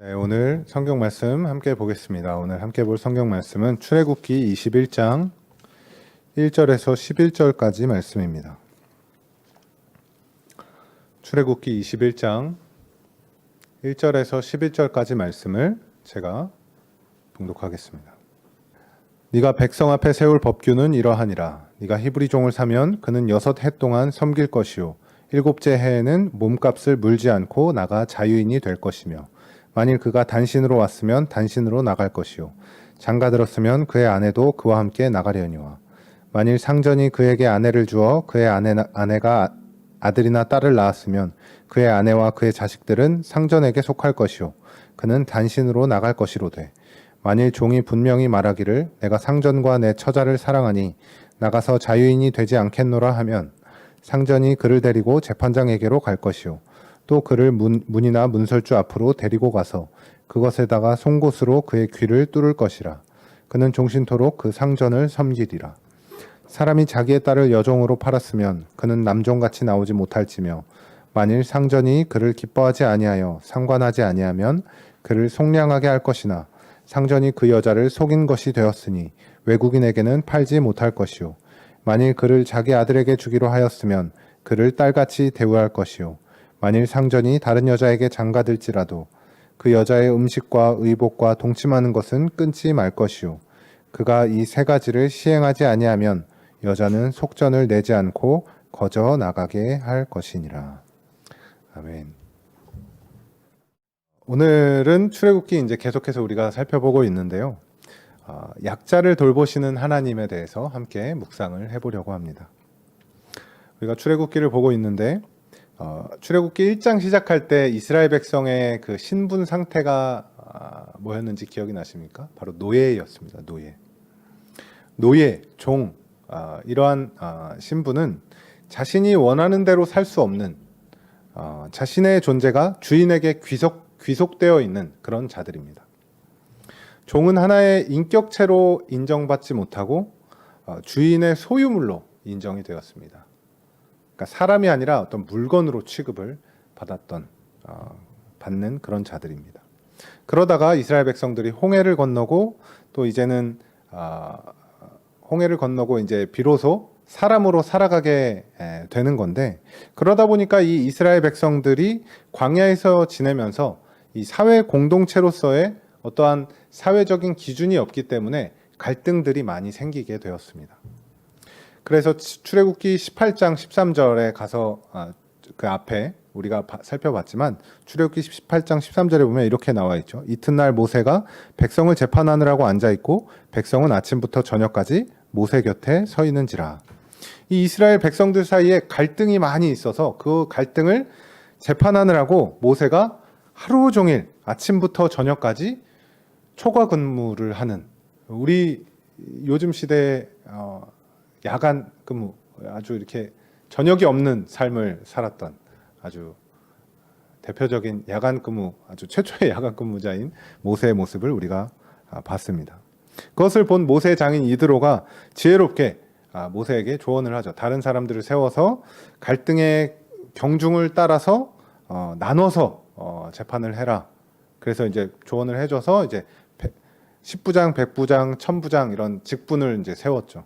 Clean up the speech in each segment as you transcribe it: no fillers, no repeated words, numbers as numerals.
네, 오늘 성경 말씀 함께 보겠습니다. 오늘 함께 볼 성경 말씀은 출애굽기 21장 1절에서 11절까지 말씀입니다. 출애굽기 21장 1절에서 11절까지 말씀을 제가 봉독하겠습니다. 네가 백성 앞에 세울 법규는 이러하니라. 네가 히브리 종을 사면 그는 6해 동안 섬길 것이요 7째 해에는 몸값을 물지 않고 나가 자유인이 될 것이며 만일 그가 단신으로 왔으면 단신으로 나갈 것이요 장가 들었으면 그의 아내도 그와 함께 나가려니와 만일 상전이 그에게 아내를 주어 그의 아내가 아들이나 딸을 낳았으면 그의 아내와 그의 자식들은 상전에게 속할 것이요 그는 단신으로 나갈 것이로되 만일 종이 분명히 말하기를 내가 상전과 내 처자를 사랑하니 나가서 자유인이 되지 않겠노라 하면 상전이 그를 데리고 재판장에게로 갈 것이요 또 그를 문이나 문설주 앞으로 데리고 가서 그것에다가 송곳으로 그의 귀를 뚫을 것이라. 그는 종신토록 그 상전을 섬기리라. 사람이 자기의 딸을 여종으로 팔았으면 그는 남종같이 나오지 못할지며 만일 상전이 그를 기뻐하지 아니하여 상관하지 아니하면 그를 속량하게 할 것이나 상전이 그 여자를 속인 것이 되었으니 외국인에게는 팔지 못할 것이요 만일 그를 자기 아들에게 주기로 하였으면 그를 딸같이 대우할 것이요 만일 상전이 다른 여자에게 장가들지라도 그 여자의 음식과 의복과 동침하는 것은 끊지 말 것이요 그가 이 세 가지를 시행하지 아니하면 여자는 속전을 내지 않고 거저 나가게 할 것이니라. 아멘. 오늘은 출애굽기 이제 계속해서 우리가 살펴보고 있는데요. 약자를 돌보시는 하나님에 대해서 함께 묵상을 해보려고 합니다. 우리가 출애굽기를 보고 있는데 출애굽기 1장 시작할 때 이스라엘 백성의 그 신분 상태가 뭐였는지 기억이 나십니까? 바로 노예였습니다. 노예, 종, 이러한 신분은 자신이 원하는 대로 살 수 없는 자신의 존재가 주인에게 귀속되어 있는 그런 자들입니다. 종은 하나의 인격체로 인정받지 못하고 주인의 소유물로 인정이 되었습니다. 그러니까 사람이 아니라 어떤 물건으로 취급을 받는 그런 자들입니다. 그러다가 이스라엘 백성들이 홍해를 건너고 또 이제는 홍해를 건너고 이제 비로소 사람으로 살아가게 되는 건데 그러다 보니까 이 이스라엘 백성들이 광야에서 지내면서 이 사회 공동체로서의 어떠한 사회적인 기준이 없기 때문에 갈등들이 많이 생기게 되었습니다. 그래서 출애굽기 18장 13절에 가서 그 앞에 우리가 살펴봤지만 출애굽기 18장 13절에 보면 이렇게 나와 있죠. 이튿날 모세가 백성을 재판하느라고 앉아 있고 백성은 아침부터 저녁까지 모세 곁에 서 있는지라. 이 이스라엘 백성들 사이에 갈등이 많이 있어서 그 갈등을 재판하느라고 모세가 하루 종일 아침부터 저녁까지 초과 근무를 하는 우리 요즘 시대에 야간 근무, 아주 이렇게 저녁이 없는 삶을 살았던 아주 대표적인 야간 근무, 아주 최초의 야간 근무자인 모세의 모습을 우리가 봤습니다. 그것을 본 모세 장인 이드로가 지혜롭게 모세에게 조언을 하죠. 다른 사람들을 세워서 갈등의 경중을 따라서 나눠서 재판을 해라. 그래서 이제 조언을 해줘서 이제 10부장, 100부장, 1000부장 이런 직분을 이제 세웠죠.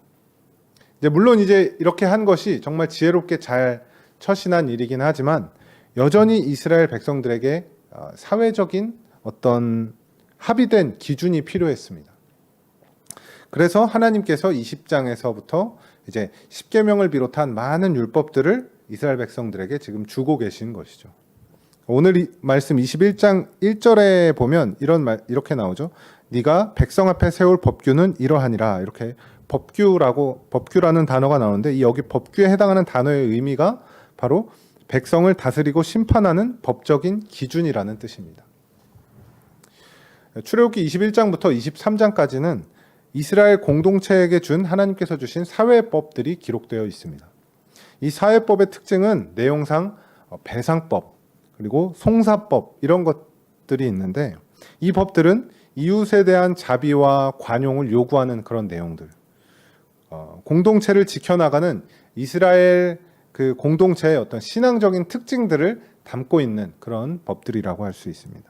물론 이제 이렇게 한 것이 정말 지혜롭게 잘 처신한 일이긴 하지만 여전히 이스라엘 백성들에게 사회적인 어떤 합의된 기준이 필요했습니다. 그래서 하나님께서 20장에서부터 이제 십계명을 비롯한 많은 율법들을 이스라엘 백성들에게 지금 주고 계신 것이죠. 오늘 이 말씀 21장 1절에 보면 이렇게 나오죠. 네가 백성 앞에 세울 법규는 이러하니라. 이렇게 법규라는 단어가 나오는데 여기 법규에 해당하는 단어의 의미가 바로 백성을 다스리고 심판하는 법적인 기준이라는 뜻입니다. 출애굽기 21장부터 23장까지는 이스라엘 공동체에게 준 하나님께서 주신 사회법들이 기록되어 있습니다. 이 사회법의 특징은 내용상 배상법 그리고 송사법 이런 것들이 있는데 이 법들은 이웃에 대한 자비와 관용을 요구하는 그런 내용들, 공동체를 지켜나가는 이스라엘 그 공동체의 어떤 신앙적인 특징들을 담고 있는 그런 법들이라고 할 수 있습니다.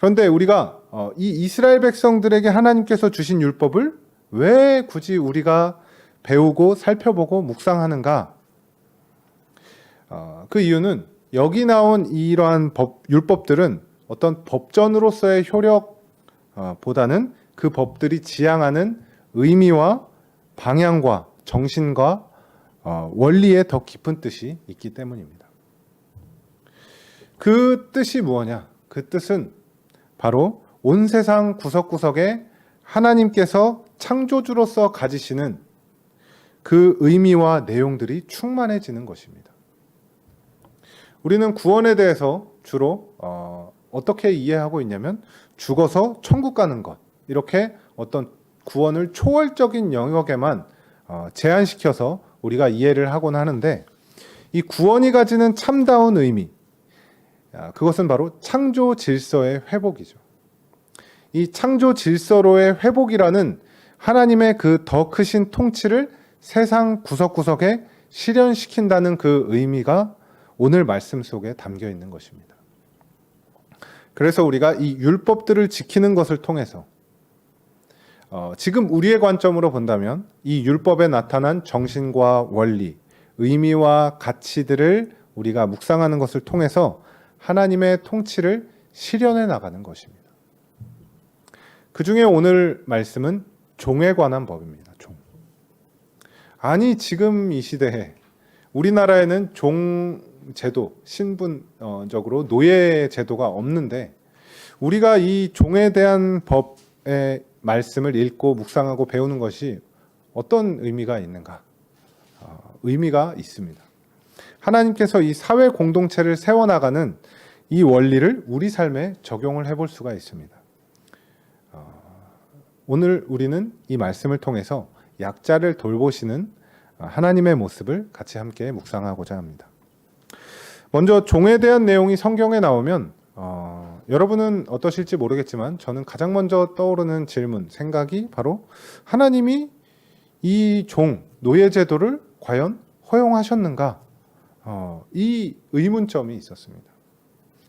그런데 우리가 이 이스라엘 백성들에게 하나님께서 주신 율법을 왜 굳이 우리가 배우고 살펴보고 묵상하는가? 그 이유는 여기 나온 이러한 율법들은 어떤 법전으로서의 효력보다는 그 법들이 지향하는 의미와 방향과 정신과 원리에 더 깊은 뜻이 있기 때문입니다. 그 뜻이 무엇냐? 그 뜻은 바로 온 세상 구석구석에 하나님께서 창조주로서 가지시는 그 의미와 내용들이 충만해지는 것입니다. 우리는 구원에 대해서 주로 어떻게 이해하고 있냐면 죽어서 천국 가는 것, 이렇게 어떤 구원을 초월적인 영역에만 제한시켜서 우리가 이해를 하곤 하는데, 이 구원이 가지는 참다운 의미, 그것은 바로 창조 질서의 회복이죠. 이 창조 질서로의 회복이라는 하나님의 그 더 크신 통치를 세상 구석구석에 실현시킨다는 그 의미가 오늘 말씀 속에 담겨 있는 것입니다. 그래서 우리가 이 율법들을 지키는 것을 통해서 지금 우리의 관점으로 본다면 이 율법에 나타난 정신과 원리, 의미와 가치들을 우리가 묵상하는 것을 통해서 하나님의 통치를 실현해 나가는 것입니다. 그 중에 오늘 말씀은 종에 관한 법입니다. 종. 아니, 지금 이 시대에 우리나라에는 종 제도, 신분적으로 노예 제도가 없는데 우리가 이 종에 대한 법의 말씀을 읽고 묵상하고 배우는 것이 어떤 의미가 있는가? 의미가 있습니다. 하나님께서 이 사회 공동체를 세워나가는 이 원리를 우리 삶에 적용을 해볼 수가 있습니다. 오늘 우리는 이 말씀을 통해서 약자를 돌보시는 하나님의 모습을 같이 함께 묵상하고자 합니다. 먼저 종에 대한 내용이 성경에 나오면 여러분은 어떠실지 모르겠지만 저는 가장 먼저 떠오르는 질문, 생각이 바로 하나님이 이 종, 노예 제도를 과연 허용하셨는가? 이 의문점이 있었습니다.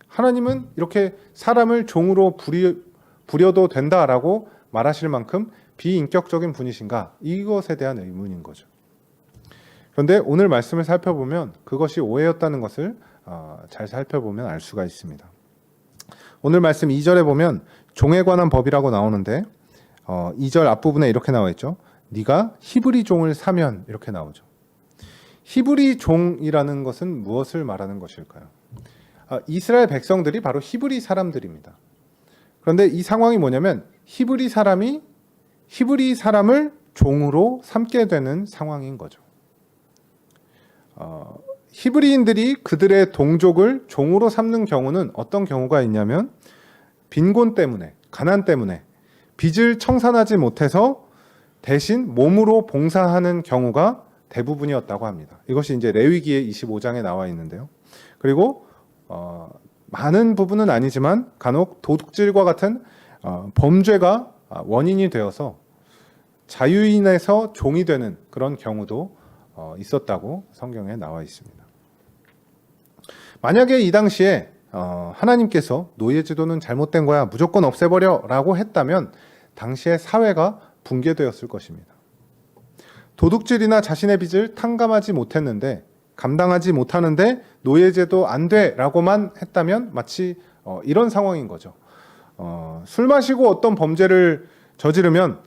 하나님은 이렇게 사람을 종으로 부려도 된다라고 말하실 만큼 비인격적인 분이신가? 이것에 대한 의문인 거죠. 그런데 오늘 말씀을 살펴보면 그것이 오해였다는 것을 잘 살펴보면 알 수가 있습니다. 오늘 말씀 2절에 보면 종에 관한 법이라고 나오는데 2절 앞부분에 이렇게 나와 있죠. 네가 히브리 종을 사면, 이렇게 나오죠. 히브리 종이라는 것은 무엇을 말하는 것일까요? 이스라엘 백성들이 바로 히브리 사람들입니다. 그런데 이 상황이 뭐냐면 히브리 사람이 히브리 사람을 종으로 삼게 되는 상황인 거죠. 히브리인들이 그들의 동족을 종으로 삼는 경우는 어떤 경우가 있냐면 빈곤 때문에, 가난 때문에 빚을 청산하지 못해서 대신 몸으로 봉사하는 경우가 대부분이었다고 합니다. 이것이 이제 레위기의 25장에 나와 있는데요. 그리고 많은 부분은 아니지만 간혹 도둑질과 같은 범죄가 원인이 되어서 자유인에서 종이 되는 그런 경우도 있었다고 성경에 나와 있습니다. 만약에 이 당시에 하나님께서 노예제도는 잘못된 거야, 무조건 없애버려 라고 했다면 당시의 사회가 붕괴되었을 것입니다. 도둑질이나 자신의 빚을 탕감하지 못했는데, 감당하지 못하는데 노예제도 안 돼 라고만 했다면 마치 이런 상황인 거죠. 술 마시고 어떤 범죄를 저지르면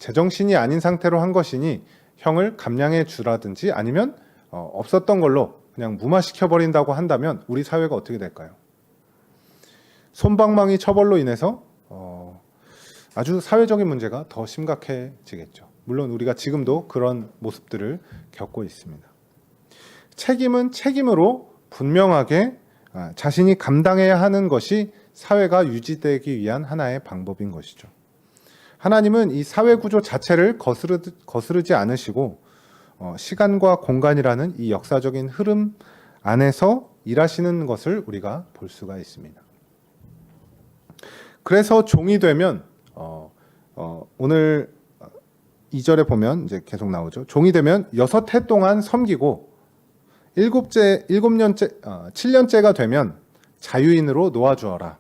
제정신이 아닌 상태로 한 것이니 형을 감량해 주라든지 아니면 없었던 걸로 그냥 무마시켜버린다고 한다면 우리 사회가 어떻게 될까요? 솜방망이 처벌로 인해서 아주 사회적인 문제가 더 심각해지겠죠. 물론 우리가 지금도 그런 모습들을 겪고 있습니다. 책임은 책임으로 분명하게 자신이 감당해야 하는 것이 사회가 유지되기 위한 하나의 방법인 것이죠. 하나님은 이 사회 구조 자체를 거스르지 않으시고 시간과 공간이라는 이 역사적인 흐름 안에서 일하시는 것을 우리가 볼 수가 있습니다. 그래서 종이 되면 오늘 2절에 보면 이제 계속 나오죠. 종이 되면 6해 동안 섬기고 7년째가 되면 자유인으로 놓아주어라.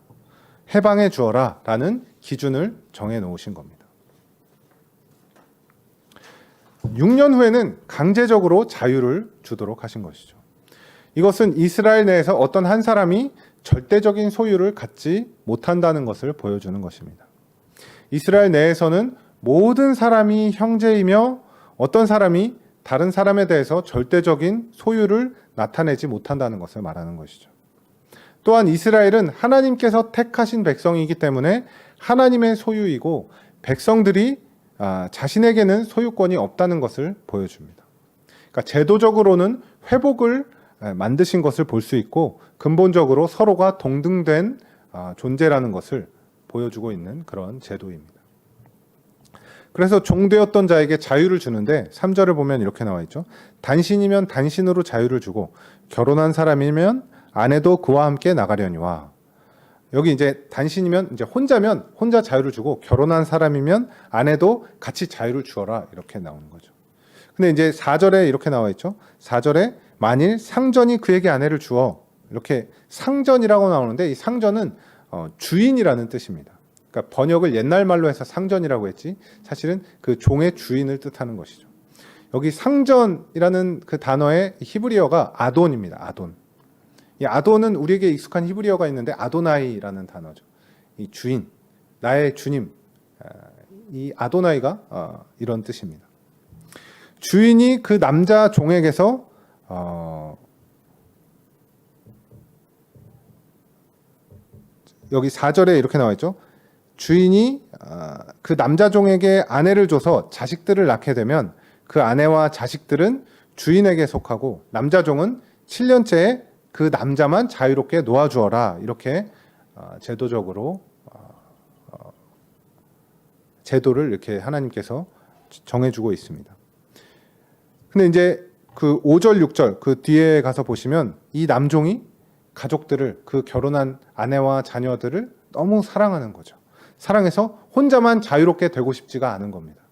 해방해 주어라 라는 기준을 정해 놓으신 겁니다. 6년 후에는 강제적으로 자유를 주도록 하신 것이죠. 이것은 이스라엘 내에서 어떤 한 사람이 절대적인 소유를 갖지 못한다는 것을 보여주는 것입니다. 이스라엘 내에서는 모든 사람이 형제이며 어떤 사람이 다른 사람에 대해서 절대적인 소유를 나타내지 못한다는 것을 말하는 것이죠. 또한 이스라엘은 하나님께서 택하신 백성이기 때문에 하나님의 소유이고 백성들이 자신에게는 소유권이 없다는 것을 보여줍니다. 그러니까 제도적으로는 회복을 만드신 것을 볼 수 있고 근본적으로 서로가 동등된 존재라는 것을 보여주고 있는 그런 제도입니다. 그래서 종되었던 자에게 자유를 주는데 3절을 보면 이렇게 나와 있죠. 단신이면 단신으로 자유를 주고 결혼한 사람이면 아내도 그와 함께 나가려니와. 여기 이제 단신이면 이제 혼자면 혼자 자유를 주고 결혼한 사람이면 아내도 같이 자유를 주어라 이렇게 나오는 거죠. 근데 이제 4절에 이렇게 나와 있죠. 4절에 만일 상전이 그에게 아내를 주어 이렇게 상전이라고 나오는데 이 상전은 주인이라는 뜻입니다. 그러니까 번역을 옛날 말로 해서 상전이라고 했지 사실은 그 종의 주인을 뜻하는 것이죠. 여기 상전이라는 그 단어의 히브리어가 아돈입니다. 아돈. 이 아돈은 우리에게 익숙한 히브리어가 있는데 아도나이라는 단어죠. 이 주인, 나의 주님, 이 아도나이가 이런 뜻입니다. 주인이 그 남자 종에게서 여기 4절에 이렇게 나와 있죠. 주인이 그 남자 종에게 아내를 줘서 자식들을 낳게 되면 그 아내와 자식들은 주인에게 속하고 남자 종은 7년째에 그 남자만 자유롭게 놓아주어라 이렇게 제도적으로 제도를 이렇게 하나님께서 정해주고 있습니다. 근데 이제 그 5절, 6절 그 뒤에 가서 보시면 이 남종이 가족들을 그 결혼한 아내와 자녀들을 너무 사랑하는 거죠. 사랑해서 혼자만 자유롭게 되고 싶지가 않은 겁니다.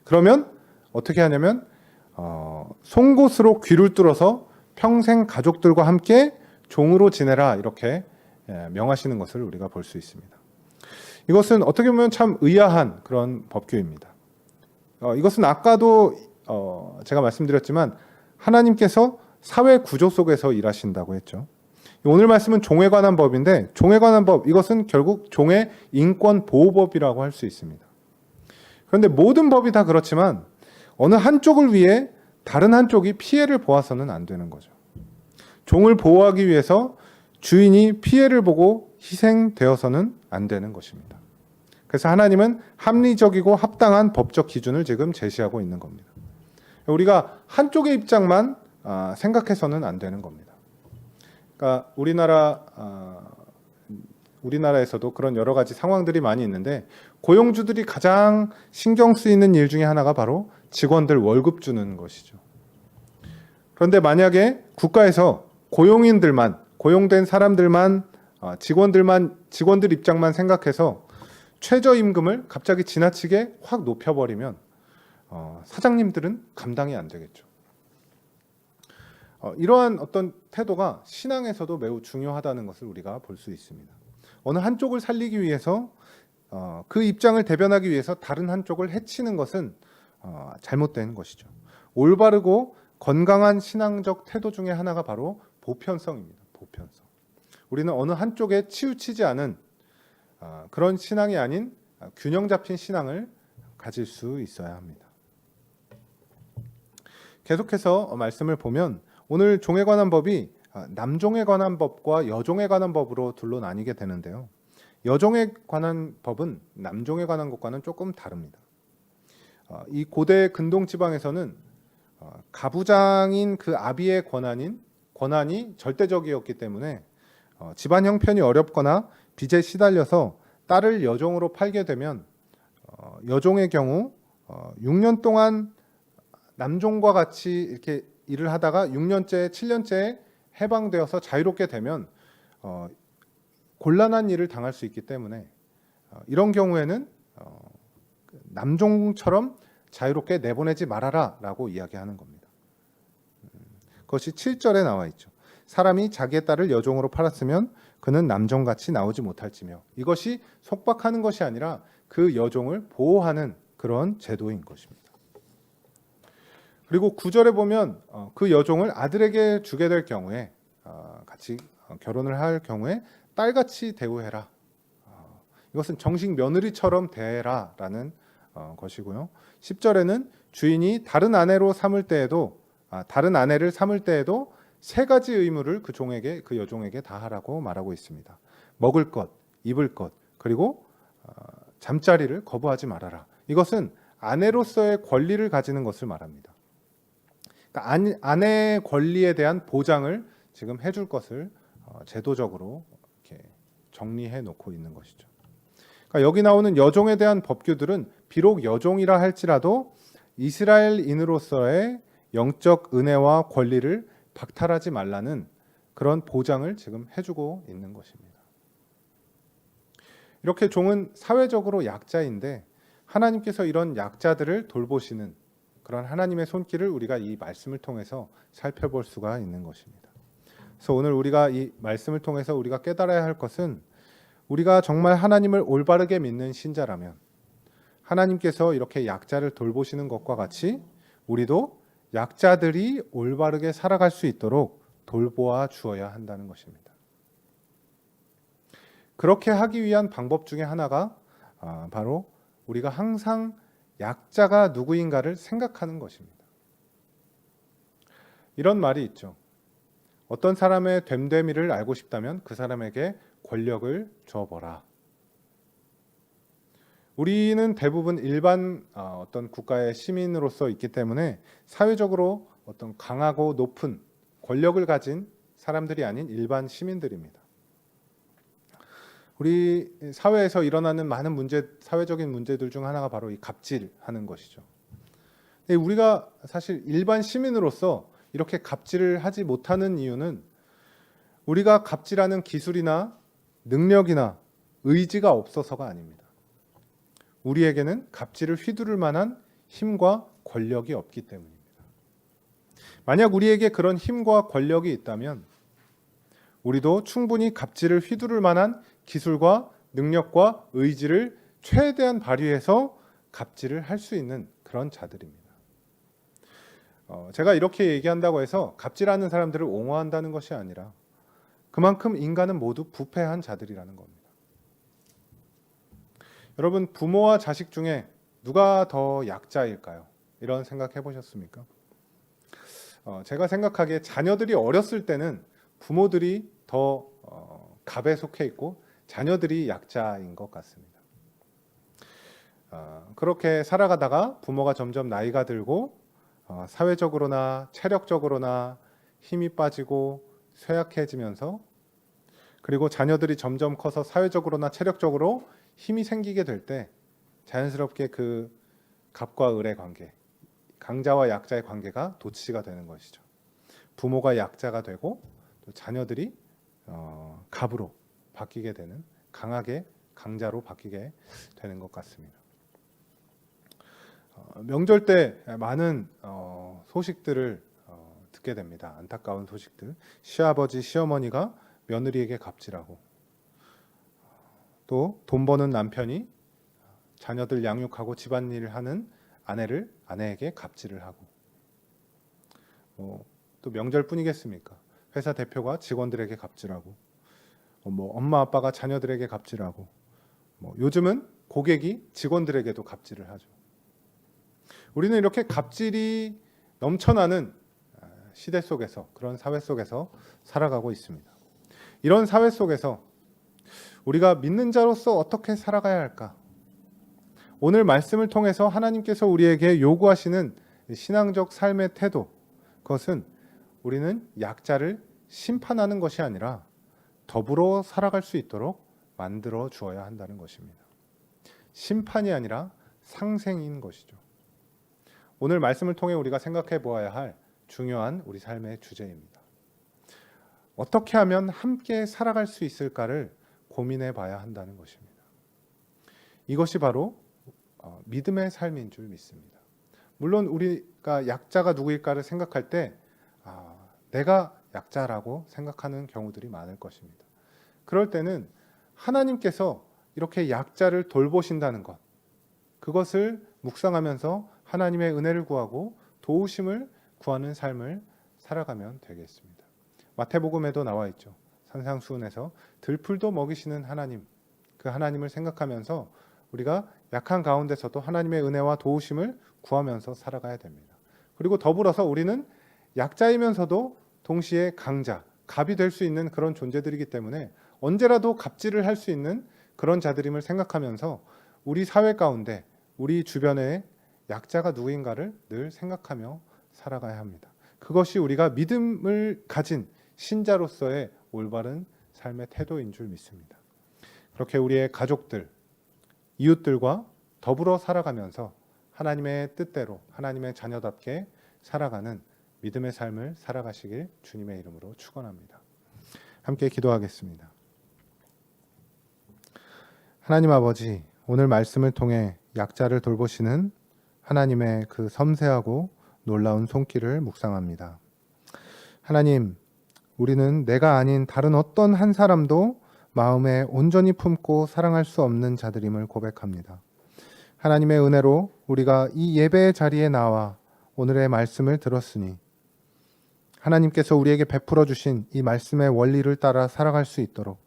그러면 어떻게 하냐면 송곳으로 귀를 뚫어서 평생 가족들과 함께 종으로 지내라 이렇게 명하시는 것을 우리가 볼 수 있습니다. 이것은 어떻게 보면 참 의아한 그런 법규입니다. 이것은 아까도 제가 말씀드렸지만 하나님께서 사회 구조 속에서 일하신다고 했죠. 오늘 말씀은 종에 관한 법인데 종에 관한 법 이것은 결국 종의 인권 보호법이라고 할 수 있습니다. 그런데 모든 법이 다 그렇지만 어느 한쪽을 위해 다른 한쪽이 피해를 보아서는 안 되는 거죠. 종을 보호하기 위해서 주인이 피해를 보고 희생되어서는 안 되는 것입니다. 그래서 하나님은 합리적이고 합당한 법적 기준을 지금 제시하고 있는 겁니다. 우리가 한쪽의 입장만 생각해서는 안 되는 겁니다. 그러니까 우리나라에서도 그런 여러 가지 상황들이 많이 있는데 고용주들이 가장 신경 쓰이는 일 중에 하나가 바로 직원들 월급 주는 것이죠. 그런데 만약에 국가에서 고용된 사람들만 직원들 입장만 생각해서 최저임금을 갑자기 지나치게 확 높여버리면 사장님들은 감당이 안 되겠죠. 이러한 어떤 태도가 신앙에서도 매우 중요하다는 것을 우리가 볼 수 있습니다. 어느 한쪽을 살리기 위해서 그 입장을 대변하기 위해서 다른 한쪽을 해치는 것은 잘못된 것이죠. 올바르고 건강한 신앙적 태도 중에 하나가 바로 보편성입니다. 보편성. 우리는 어느 한쪽에 치우치지 않은 그런 신앙이 아닌 균형 잡힌 신앙을 가질 수 있어야 합니다. 계속해서 말씀을 보면 오늘 종에 관한 법이 남종에 관한 법과 여종에 관한 법으로 둘로 나뉘게 되는데요. 여종에 관한 법은 남종에 관한 것과는 조금 다릅니다. 이 고대 근동 지방에서는 가부장인 그 아비의 권한이 절대적이었기 때문에 집안 형편이 어렵거나 빚에 시달려서 딸을 여종으로 팔게 되면 여종의 경우 6년 동안 남종과 같이 이렇게 일을 하다가 6년째, 7년째에 해방되어서 자유롭게 되면 곤란한 일을 당할 수 있기 때문에 이런 경우에는 남종처럼 자유롭게 내보내지 말아라 라고 이야기하는 겁니다. 그것이 7절에 나와 있죠. 사람이 자기의 딸을 여종으로 팔았으면 그는 남종같이 나오지 못할지며. 이것이 속박하는 것이 아니라 그 여종을 보호하는 그런 제도인 것입니다. 그리고 9절에 보면 그 여종을 아들에게 주게 될 경우에 같이 결혼을 할 경우에 딸같이 대우해라. 이것은 정식 며느리처럼 대해라라는 것이고요. 10절에는 주인이 다른 아내를 삼을 때에도 세 가지 의무를 그 종에게, 그 여종에게 다 하라고 말하고 있습니다. 먹을 것, 입을 것, 그리고 잠자리를 거부하지 말아라. 이것은 아내로서의 권리를 가지는 것을 말합니다. 그러니까 아내의 권리에 대한 보장을 지금 해줄 것을 제도적으로 이렇게 정리해 놓고 있는 것이죠. 그러니까 여기 나오는 여종에 대한 법규들은 비록 여종이라 할지라도 이스라엘인으로서의 영적 은혜와 권리를 박탈하지 말라는 그런 보장을 지금 해주고 있는 것입니다. 이렇게 종은 사회적으로 약자인데 하나님께서 이런 약자들을 돌보시는 그런 하나님의 손길을 우리가 이 말씀을 통해서 살펴볼 수가 있는 것입니다. 그래서 오늘 우리가 이 말씀을 통해서 우리가 깨달아야 할 것은 우리가 정말 하나님을 올바르게 믿는 신자라면 하나님께서 이렇게 약자를 돌보시는 것과 같이 우리도 약자들이 올바르게 살아갈 수 있도록 돌보아 주어야 한다는 것입니다. 그렇게 하기 위한 방법 중에 하나가 바로 우리가 항상 약자가 누구인가를 생각하는 것입니다. 이런 말이 있죠. 어떤 사람의 됨됨이를 알고 싶다면 그 사람에게 권력을 줘보라. 우리는 대부분 일반 어떤 국가의 시민으로서 있기 때문에 사회적으로 어떤 강하고 높은 권력을 가진 사람들이 아닌 일반 시민들입니다. 우리 사회에서 일어나는 많은 사회적인 문제들 중 하나가 바로 이 갑질하는 것이죠. 우리가 사실 일반 시민으로서 이렇게 갑질을 하지 못하는 이유는 우리가 갑질하는 기술이나 능력이나 의지가 없어서가 아닙니다. 우리에게는 갑질을 휘두를 만한 힘과 권력이 없기 때문입니다. 만약 우리에게 그런 힘과 권력이 있다면 우리도 충분히 갑질을 휘두를 만한 기술과 능력과 의지를 최대한 발휘해서 갑질을 할 수 있는 그런 자들입니다. 제가 이렇게 얘기한다고 해서 갑질하는 사람들을 옹호한다는 것이 아니라 그만큼 인간은 모두 부패한 자들이라는 겁니다. 여러분, 부모와 자식 중에 누가 더 약자일까요? 이런 생각 해보셨습니까? 제가 생각하기에 자녀들이 어렸을 때는 부모들이 더 갑에 속해 있고 자녀들이 약자인 것 같습니다. 그렇게 살아가다가 부모가 점점 나이가 들고 사회적으로나 체력적으로나 힘이 빠지고 쇠약해지면서 그리고 자녀들이 점점 커서 사회적으로나 체력적으로 힘이 생기게 될 때 자연스럽게 그 갑과 을의 관계, 강자와 약자의 관계가 도치가 되는 것이죠. 부모가 약자가 되고 또 자녀들이 갑으로 바뀌게 되는, 강하게 강자로 바뀌게 되는 것 같습니다. 명절 때 많은 소식들을 듣게 됩니다. 안타까운 소식들. 시아버지, 시어머니가 며느리에게 갑질하고 또 돈 버는 남편이 자녀들 양육하고 집안일을 하는 아내에게 갑질을 하고 또 명절뿐이겠습니까? 회사 대표가 직원들에게 갑질하고 엄마 아빠가 자녀들에게 갑질하고 요즘은 고객이 직원들에게도 갑질을 하죠. 우리는 이렇게 갑질이 넘쳐나는 시대 속에서, 그런 사회 속에서 살아가고 있습니다. 이런 사회 속에서 우리가 믿는 자로서 어떻게 살아가야 할까? 오늘 말씀을 통해서 하나님께서 우리에게 요구하시는 신앙적 삶의 태도, 그것은 우리는 약자를 심판하는 것이 아니라 더불어 살아갈 수 있도록 만들어 주어야 한다는 것입니다. 심판이 아니라 상생인 것이죠. 오늘 말씀을 통해 우리가 생각해 보아야 할 중요한 우리 삶의 주제입니다. 어떻게 하면 함께 살아갈 수 있을까를 고민해 봐야 한다는 것입니다. 이것이 바로 믿음의 삶인 줄 믿습니다. 물론 우리가 약자가 누구일까를 생각할 때 내가 약자라고 생각하는 경우들이 많을 것입니다. 그럴 때는 하나님께서 이렇게 약자를 돌보신다는 것, 그것을 묵상하면서 하나님의 은혜를 구하고 도우심을 구하는 삶을 살아가면 되겠습니다. 마태복음에도 나와 있죠. 산상수훈에서 들풀도 먹이시는 하나님, 그 하나님을 생각하면서 우리가 약한 가운데서도 하나님의 은혜와 도우심을 구하면서 살아가야 됩니다. 그리고 더불어서 우리는 약자이면서도 동시에 강자, 갑이 될 수 있는 그런 존재들이기 때문에 언제라도 갑질을 할 수 있는 그런 자들임을 생각하면서 우리 사회 가운데 우리 주변에 약자가 누구인가를 늘 생각하며 살아가야 합니다. 그것이 우리가 믿음을 가진 신자로서의 올바른 삶의 태도인 줄 믿습니다. 그렇게 우리의 가족들, 이웃들과 더불어 살아가면서 하나님의 뜻대로 하나님의 자녀답게 살아가는 믿음의 삶을 살아가시길 주님의 이름으로 축원합니다. 함께 기도하겠습니다. 하나님 아버지, 오늘 말씀을 통해 약자를 돌보시는 하나님의 그 섬세하고 놀라운 손길을 묵상합니다. 하나님, 우리는 내가 아닌 다른 어떤 한 사람도 마음에 온전히 품고 사랑할 수 없는 자들임을 고백합니다. 하나님의 은혜로 우리가 이 예배의 자리에 나와 오늘의 말씀을 들었으니 하나님께서 우리에게 베풀어 주신 이 말씀의 원리를 따라 살아갈 수 있도록,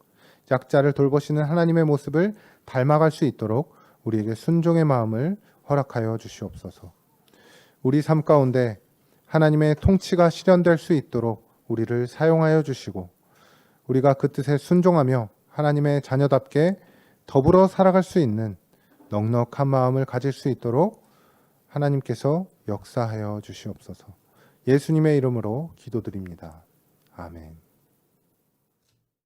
약자를 돌보시는 하나님의 모습을 닮아갈 수 있도록 우리에게 순종의 마음을 허락하여 주시옵소서. 우리 삶 가운데 하나님의 통치가 실현될 수 있도록 우리를 사용하여 주시고, 우리가 그 뜻에 순종하며 하나님의 자녀답게 더불어 살아갈 수 있는 넉넉한 마음을 가질 수 있도록 하나님께서 역사하여 주시옵소서. 예수님의 이름으로 기도드립니다. 아멘.